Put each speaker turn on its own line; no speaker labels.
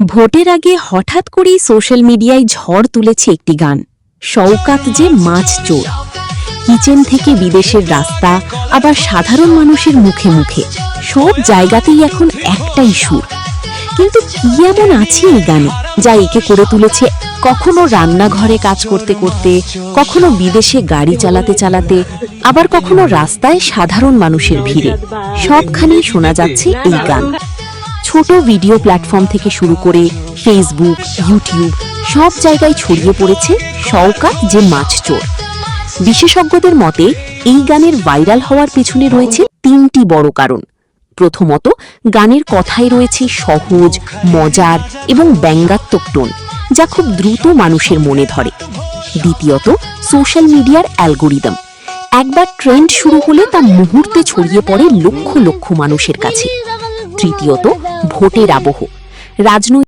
ভোটের আগে হঠাৎ করেই সোশ্যাল মিডিয়ায় ঝড় তুলেছে একটি গান, শওকাত যে মাছ চোর। কিচেন থেকে বিদেশের রাস্তা, আবার সাধারণ মানুষের মুখে মুখে সব জায়গাতেই এখন একটাই সুর। কিন্তু কি এমন আছে এই গানে যা একে করে তুলেছে কখনো রান্নাঘরে কাজ করতে করতে, কখনো বিদেশে গাড়ি চালাতে চালাতে, আবার কখনো রাস্তায় সাধারণ মানুষের ভিড়ে সবখানেই শোনা যাচ্ছে এই গান। ছোট ভিডিও প্ল্যাটফর্ম থেকে শুরু করে ফেসবুক, ইউটিউব সব জায়গায় ছড়িয়ে পড়েছে শওকাত যে মাছ চোর। বিশেষজ্ঞদের মতে এই গানের ভাইরাল হওয়ার পেছনে রয়েছে তিনটি বড় কারণ। প্রথমত, গানের কথায় রয়েছে সহজ, মজার এবং ব্যঙ্গাত্মক টোন, যা খুব দ্রুত মানুষের মনে ধরে। দ্বিতীয়ত, সোশ্যাল মিডিয়ার অ্যালগোরিদম, একবার ট্রেন্ড শুরু হলে তা মুহূর্তে ছড়িয়ে পড়ে লক্ষ লক্ষ মানুষের কাছে। তৃতীয়ত, ভোটের আবহ, রাজনৈতিক